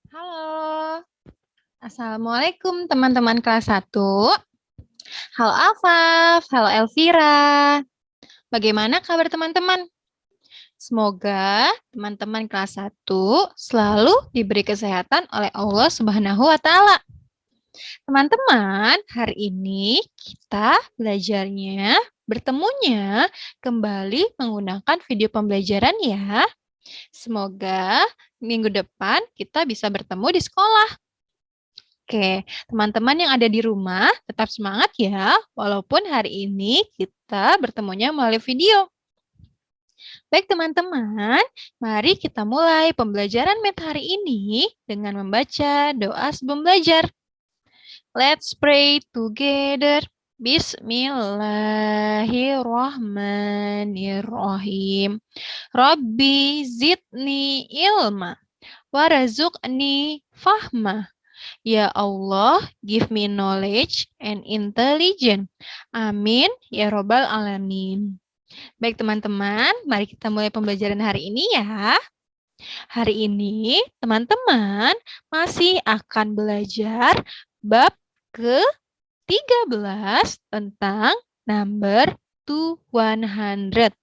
Halo, Assalamualaikum teman-teman kelas 1. Halo Afaf, halo Elvira. Bagaimana kabar teman-teman? Semoga teman-teman kelas 1 selalu diberi kesehatan oleh Allah Subhanahu wa taala. Teman-teman, hari ini kita bertemunya kembali menggunakan video pembelajaran ya. Semoga minggu depan kita bisa bertemu di sekolah. Oke, teman-teman yang ada di rumah tetap semangat ya, walaupun hari ini kita bertemunya melalui video. Baik teman-teman, mari kita mulai pembelajaran math hari ini dengan membaca doa sebelum belajar. Let's pray together. Bismillahirrahmanirrahim. Rabbi zidni ilma, warazukni fahma. Ya Allah, give me knowledge and intelligence. Amin. Ya Robbal Alamin. Baik teman-teman, mari kita mulai pembelajaran hari ini ya. Hari ini teman-teman masih akan belajar bab ke-13 tentang number to 100.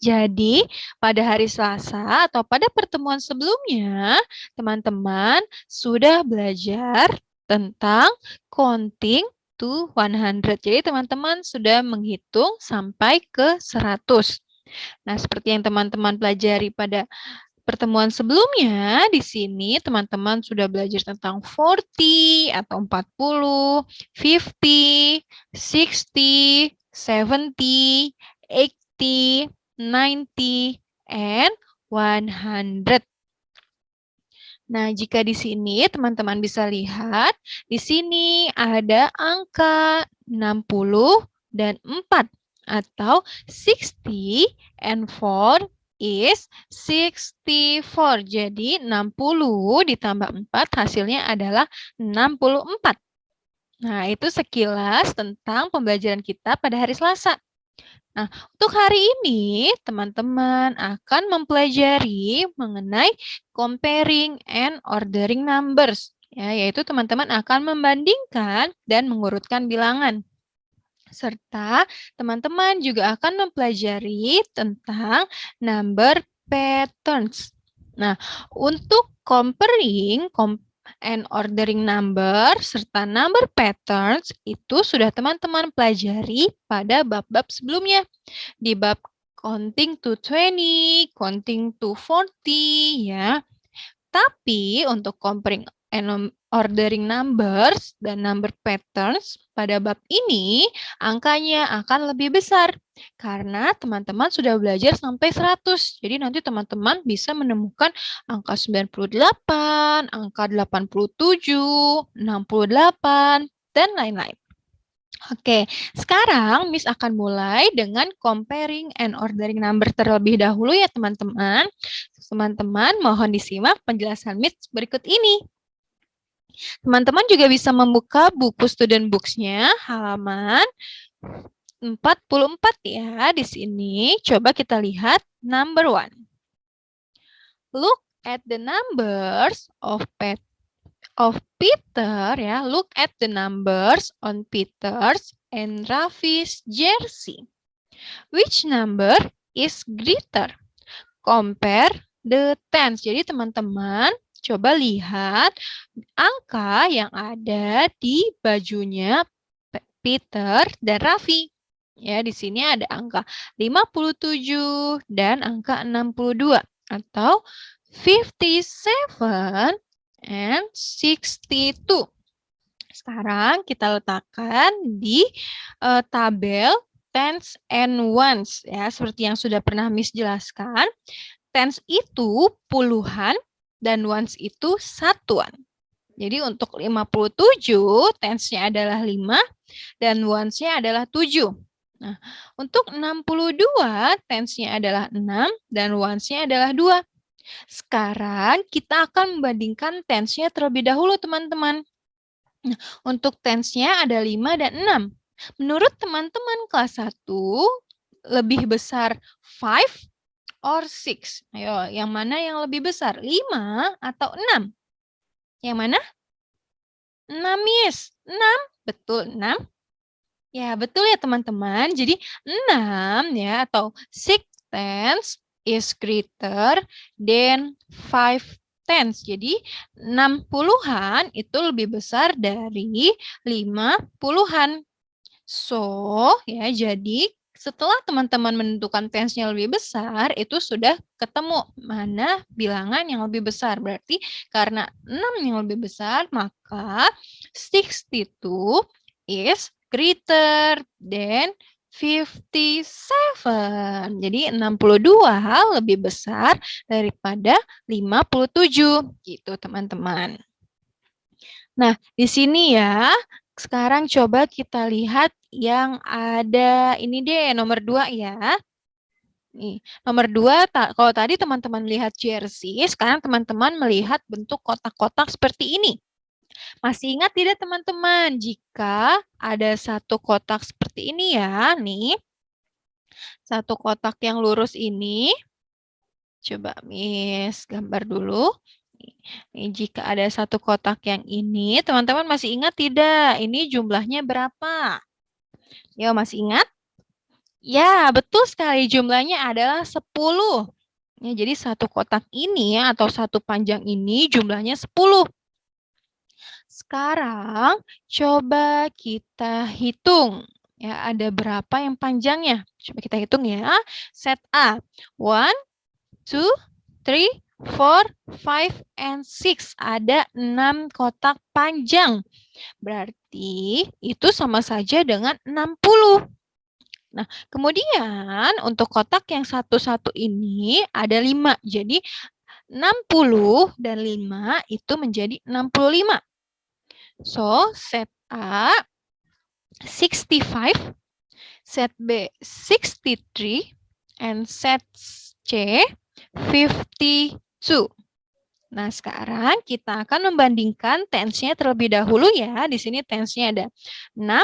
Jadi, pada hari Selasa atau pada pertemuan sebelumnya, teman-teman sudah belajar tentang counting to 100. Jadi, teman-teman sudah menghitung sampai ke 100. Nah, seperti yang teman-teman pelajari pada pertemuan sebelumnya, di sini teman-teman sudah belajar tentang 40 atau 40, 50, 60, 70, 80, 90, and 100. Nah, jika di sini teman-teman bisa lihat, di sini ada angka 60 dan 4 atau 60 and 4 is 64. Jadi 60 ditambah 4 hasilnya adalah 64. Nah, itu sekilas tentang pembelajaran kita pada hari Selasa. Nah, untuk hari ini teman-teman akan mempelajari mengenai comparing and ordering numbers. Ya, yaitu teman-teman akan membandingkan dan mengurutkan bilangan. Serta teman-teman juga akan mempelajari tentang number patterns. Nah, untuk comparing and ordering number serta number patterns itu sudah teman-teman pelajari pada bab-bab sebelumnya. Di bab counting to 20, counting to 40 ya. Tapi untuk comparing and ordering numbers dan number patterns pada bab ini angkanya akan lebih besar karena teman-teman sudah belajar sampai 100. Jadi nanti teman-teman bisa menemukan angka 98, angka 87, 68, dan lain-lain. Oke, sekarang Miss akan mulai dengan comparing and ordering number terlebih dahulu ya teman-teman. Teman-teman mohon disimak penjelasan Miss berikut ini. Teman-teman juga bisa membuka buku student books-nya halaman 44 ya. Di sini coba kita lihat number 1. Look at the numbers of Peter ya. Look at the numbers on Peter's and Rafi's jersey. Which number is greater? Compare the tens. Jadi teman-teman coba lihat angka yang ada di bajunya Peter dan Raffi. Ya, di sini ada angka 57 dan angka 62 atau 57 and 62. Sekarang kita letakkan di tabel tens and ones ya, seperti yang sudah pernah Miss jelaskan. Tens itu puluhan dan ones itu satuan. Jadi untuk 57 tensnya adalah 5 dan ones-nya adalah 7. Nah, untuk 62 tensnya adalah 6 dan ones-nya adalah 2. Sekarang kita akan membandingkan tensnya terlebih dahulu, teman-teman. Nah, untuk tensnya ada 5 dan 6. Menurut teman-teman kelas 1, lebih besar 5 or 6? Ayo, yang mana yang lebih besar? 5 atau 6? Yang mana? 6, Miss. 6, betul 6. Ya, betul ya teman-teman. Jadi 6 ya atau 6 tenths is greater than 5 tenths. Jadi 6 puluhan itu lebih besar dari 5 puluhan. So, ya jadi setelah teman-teman menentukan tense-nya lebih besar, itu sudah ketemu mana bilangan yang lebih besar. Berarti karena 6 yang lebih besar, maka 62 is greater than 57. Jadi 62 lebih besar daripada 57. Gitu teman-teman. Nah, di sini ya, sekarang coba kita lihat yang ada ini deh, nomor 2 ya. Nih, nomor 2, kalau tadi teman-teman melihat jersey, sekarang teman-teman melihat bentuk kotak-kotak seperti ini. Masih ingat tidak teman-teman, jika ada satu kotak seperti ini ya, nih. Satu kotak yang lurus ini. Coba Miss gambar dulu. Nih, jika ada satu kotak yang ini, teman-teman masih ingat tidak? Ini jumlahnya berapa? Ya, masih ingat? Ya, betul sekali. Jumlahnya adalah 10. Ya, jadi satu kotak ini atau satu panjang ini jumlahnya 10. Sekarang coba kita hitung. Ya, ada berapa yang panjangnya? Coba kita hitung ya. Set A. 1, 2, 3, 4, 5, and 6. Ada 6 kotak panjang. Berarti itu sama saja dengan 60. Nah, kemudian untuk kotak yang satu-satu ini ada 5. Jadi 60 dan 5 itu menjadi 65. So, set A 65, set B 63, and set C 52. Nah, sekarang kita akan membandingkan tense-nya terlebih dahulu ya. Di sini tense-nya ada 6,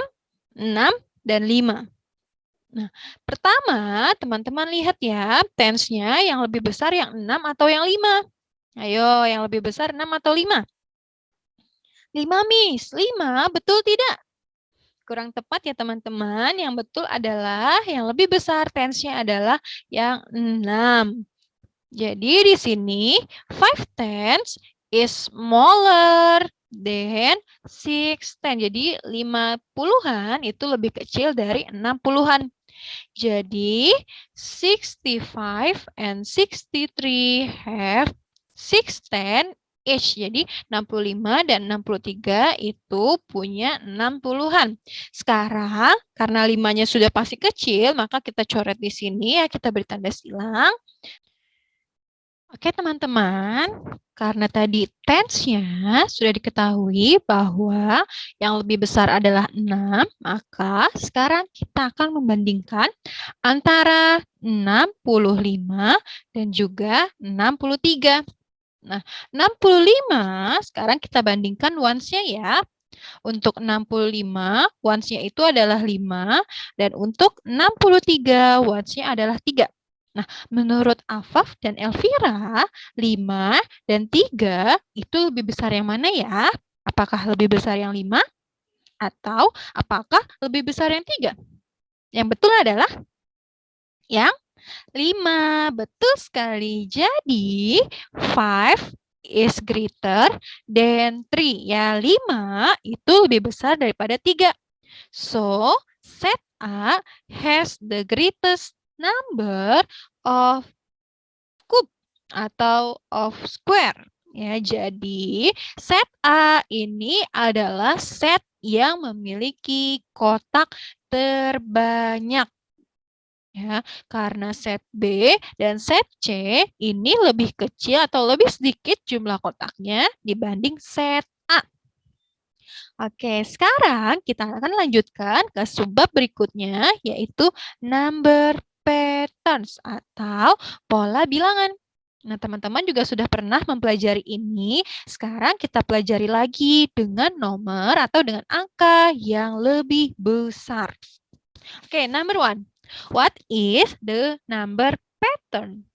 6, dan 5. Nah, pertama teman-teman lihat ya, tense-nya yang lebih besar yang 6 atau yang 5. Ayo, yang lebih besar 6 atau 5? 5, Miss. 5, betul tidak? Kurang tepat ya teman-teman. Yang betul adalah yang lebih besar tense-nya adalah yang 6. Jadi di sini 5 tenths is smaller than 6 tenths. Jadi 5 puluhan itu lebih kecil dari 6 puluhan. Jadi 65 and 63 have 6 tenths each. Jadi 65 dan 63 itu punya 6 puluhan. Sekarang karena 5-nya sudah pasti kecil, maka kita coret di sini ya, kita beri tanda silang. Oke teman-teman, karena tadi tense-nya sudah diketahui bahwa yang lebih besar adalah 6, maka sekarang kita akan membandingkan antara 65 dan juga 63. Nah, 65 sekarang kita bandingkan ones-nya ya. Untuk 65, ones-nya itu adalah 5, dan untuk 63, ones-nya adalah 3. Nah, menurut Afaf dan Elvira, 5 dan 3 itu lebih besar yang mana ya? Apakah lebih besar yang 5? Atau apakah lebih besar yang 3? Yang betul adalah yang 5. Betul sekali. Jadi, 5 is greater than 3. Ya, 5 itu lebih besar daripada 3. So, set A has the greatest number of cube atau of square. Ya, jadi set A ini adalah set yang memiliki kotak terbanyak. Ya, karena set B dan set C ini lebih kecil atau lebih sedikit jumlah kotaknya dibanding set A. Oke, sekarang kita akan lanjutkan ke subbab berikutnya, yaitu number patterns atau pola bilangan. Nah, teman-teman juga sudah pernah mempelajari ini. Sekarang kita pelajari lagi dengan nomor atau dengan angka yang lebih besar. Oke, number 1. What is the number pattern?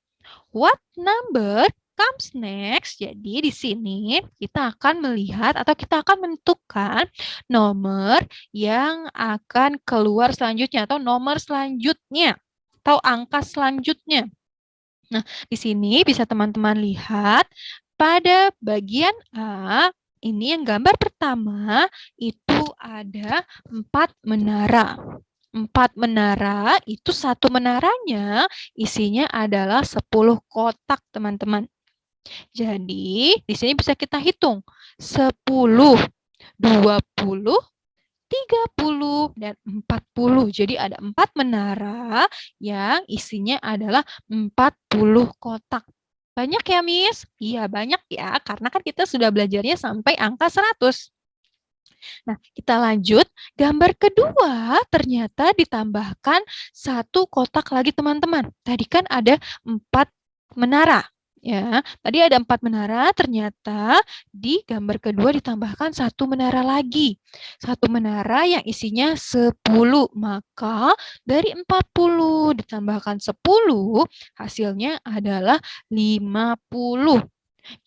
What number comes next, jadi di sini kita akan melihat atau kita akan menentukan nomor yang akan keluar selanjutnya atau nomor selanjutnya atau angka selanjutnya. Nah, di sini bisa teman-teman lihat pada bagian A, ini yang gambar pertama itu ada 4 menara. 4 menara itu satu menaranya isinya adalah 10 kotak, teman-teman. Jadi, di sini bisa kita hitung 10, 20, 30, dan 40. Jadi ada 4 menara yang isinya adalah 40 kotak. Banyak ya, Miss? Iya, banyak ya, karena kan kita sudah belajarnya sampai angka 100. Nah, kita lanjut. Gambar kedua ternyata ditambahkan satu kotak lagi, teman-teman. Tadi kan ada 4 menara. Ya, tadi ada 4 menara, ternyata di gambar kedua ditambahkan satu menara lagi. Satu menara yang isinya 10. Maka dari 40 ditambahkan 10, hasilnya adalah 50.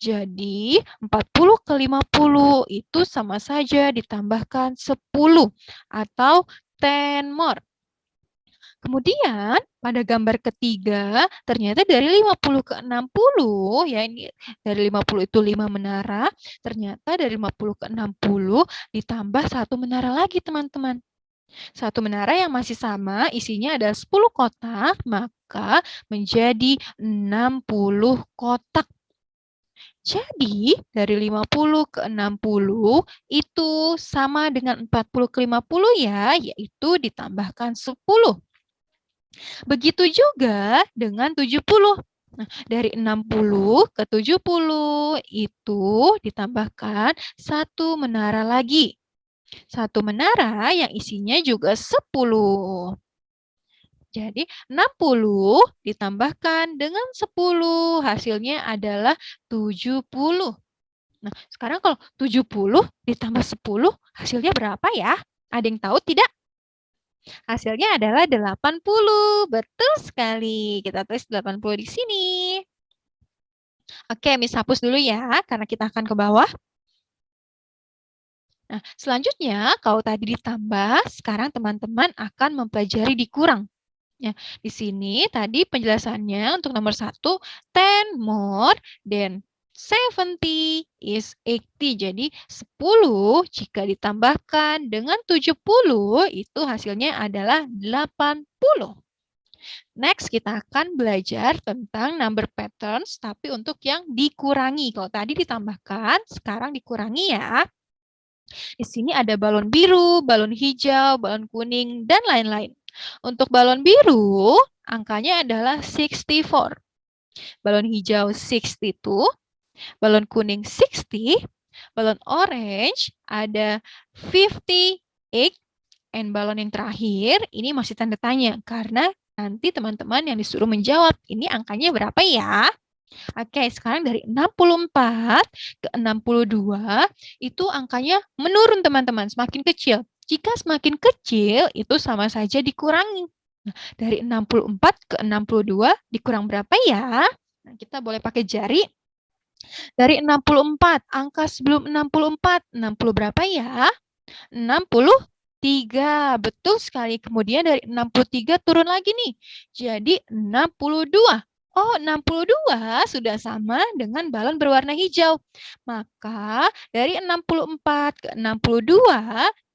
Jadi 40 ke 50 itu sama saja ditambahkan 10 atau 10 more. Kemudian pada gambar ketiga ternyata dari 50 ke 60, ya ini dari 50 itu 5 menara, ternyata dari 50 ke 60 ditambah satu menara lagi, teman-teman. Satu menara yang masih sama isinya ada 10 kotak, maka menjadi 60 kotak. Jadi, dari 50 ke 60 itu sama dengan 40 ke 50 ya, yaitu ditambahkan 10. Begitu juga dengan 70. Nah, dari 60 ke 70 itu ditambahkan satu menara lagi. Satu menara yang isinya juga 10. Jadi 60 ditambahkan dengan 10, hasilnya adalah 70. Nah, sekarang kalau 70 ditambah 10, hasilnya berapa ya? Ada yang tahu tidak? Hasilnya adalah 80. Betul sekali. Kita tulis 80 di sini. Oke, Miss hapus dulu ya, karena kita akan ke bawah. Nah, selanjutnya, kalau tadi ditambah, sekarang teman-teman akan mempelajari dikurang. Ya, di sini tadi penjelasannya untuk nomor 1, 10 more than 70 is 80. Jadi 10 jika ditambahkan dengan 70 itu hasilnya adalah 80. Next kita akan belajar tentang number patterns tapi untuk yang dikurangi. Kalau tadi ditambahkan, sekarang dikurangi ya. Di sini ada balon biru, balon hijau, balon kuning, dan lain-lain. Untuk balon biru, angkanya adalah 64. Balon hijau 62, balon kuning 60, balon orange ada 58, dan balon yang terakhir ini masih tanda tanya karena nanti teman-teman yang disuruh menjawab ini angkanya berapa ya? Oke, sekarang dari 64 ke 62 itu angkanya menurun, teman-teman, semakin kecil. Jika semakin kecil itu sama saja dikurangi. Nah, dari 64 ke 62 dikurang berapa ya? Nah, kita boleh pakai jari. Dari 64, angka sebelum 64, 60 berapa ya? 63, betul sekali. Kemudian dari 63 turun lagi nih, jadi 62. Oh, 62 sudah sama dengan balon berwarna hijau. Maka dari 64 ke 62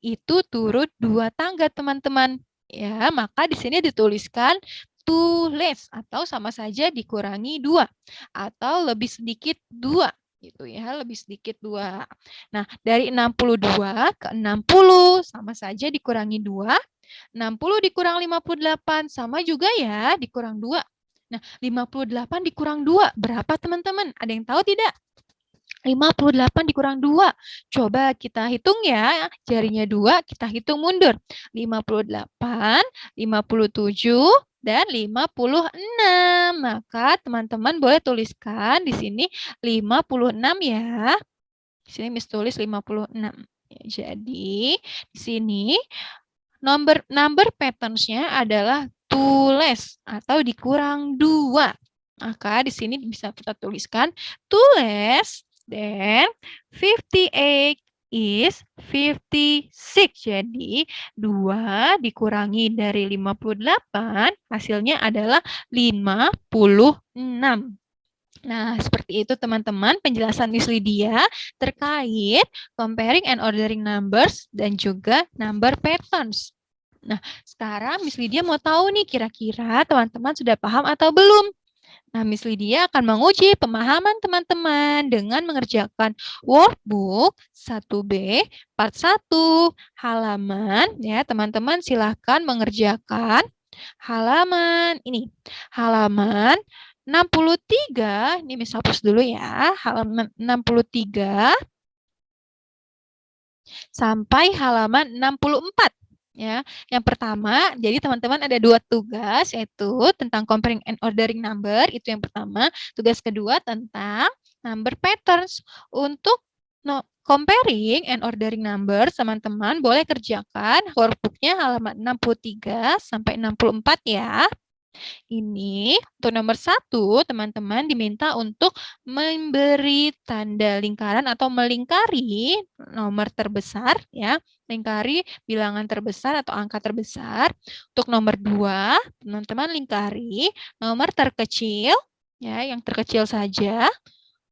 itu turun 2 tangga, teman-teman. Ya, maka di sini dituliskan too less atau sama saja dikurangi 2 atau lebih sedikit 2 gitu ya, lebih sedikit 2. Nah, dari 62 ke 60 sama saja dikurangi 2. 60 dikurang 58 sama juga ya, dikurang 2. Nah, 58 dikurang 2 berapa, teman-teman? Ada yang tahu tidak? 58 dikurang 2. Coba kita hitung ya, jarinya 2, kita hitung mundur. 58, 57, dan 56. Maka teman-teman boleh tuliskan di sini 56 ya. Di sini Miss tulis 56. Jadi di sini number patterns-nya adalah too less atau dikurang 2. Maka di sini bisa kita tuliskan 2 less than 58 is 56. Jadi 2 dikurangi dari 58 hasilnya adalah 56. Nah, seperti itu teman-teman penjelasan Miss Lydia terkait comparing and ordering numbers dan juga number patterns. Nah, sekarang Miss Lydia mau tahu nih kira-kira teman-teman sudah paham atau belum? Nah, Miss Lydia akan menguji pemahaman teman-teman dengan mengerjakan workbook 1B part 1 halaman ya, teman-teman silahkan mengerjakan halaman ini. Halaman 63, ini Miss hapus dulu ya, halaman 63 sampai halaman 64. Ya, yang pertama, jadi teman-teman ada 2 tugas, yaitu tentang comparing and ordering number, itu yang pertama. Tugas kedua tentang number patterns. Untuk comparing and ordering number, teman-teman boleh kerjakan workbooknya halaman 63 sampai 64 ya. Ini untuk nomor 1, teman-teman diminta untuk memberi tanda lingkaran atau melingkari nomor terbesar ya, lingkari bilangan terbesar atau angka terbesar. Untuk nomor 2, teman-teman lingkari nomor terkecil ya, yang terkecil saja.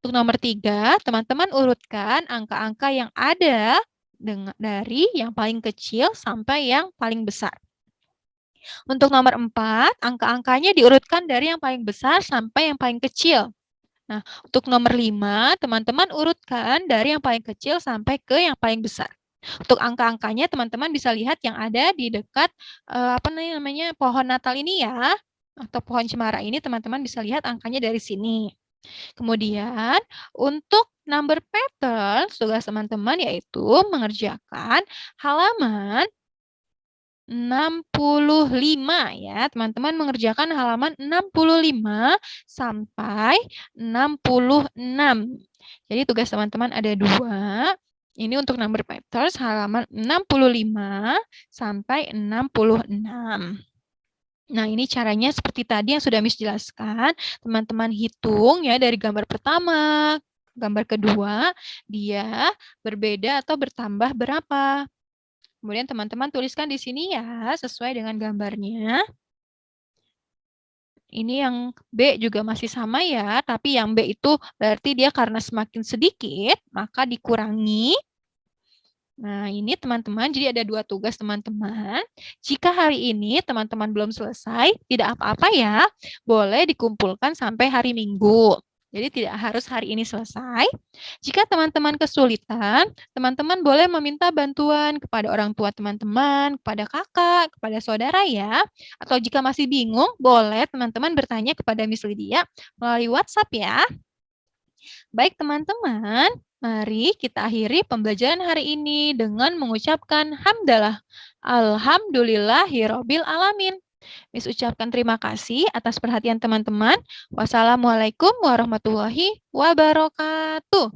Untuk nomor 3, teman-teman urutkan angka-angka yang ada dari yang paling kecil sampai yang paling besar. Untuk nomor 4, angka-angkanya diurutkan dari yang paling besar sampai yang paling kecil. Nah, untuk nomor 5, teman-teman urutkan dari yang paling kecil sampai ke yang paling besar. Untuk angka-angkanya, teman-teman bisa lihat yang ada di dekat pohon Natal ini ya, atau pohon cemara ini, teman-teman bisa lihat angkanya dari sini. Kemudian, untuk number pattern, tugas teman-teman yaitu mengerjakan halaman 65 ya, teman-teman mengerjakan halaman 65 sampai 66. Jadi tugas teman-teman ada 2. Ini untuk number patterns halaman 65 sampai 66. Nah, ini caranya seperti tadi yang sudah Miss jelaskan. Teman-teman hitung ya dari gambar pertama, gambar kedua, dia berbeda atau bertambah berapa. Kemudian teman-teman tuliskan di sini ya, sesuai dengan gambarnya. Ini yang B juga masih sama ya, tapi yang B itu berarti dia karena semakin sedikit, maka dikurangi. Nah, ini teman-teman, jadi ada 2 tugas teman-teman. Jika hari ini teman-teman belum selesai, tidak apa-apa ya, boleh dikumpulkan sampai hari Minggu. Jadi tidak harus hari ini selesai. Jika teman-teman kesulitan, teman-teman boleh meminta bantuan kepada orang tua teman-teman, kepada kakak, kepada saudara ya. Atau jika masih bingung, boleh teman-teman bertanya kepada Miss Lydia melalui WhatsApp ya. Baik teman-teman, mari kita akhiri pembelajaran hari ini dengan mengucapkan hamdalah. Alhamdulillahirabbil alamin. Miss ucapkan terima kasih atas perhatian teman-teman. Wassalamualaikum warahmatullahi wabarakatuh.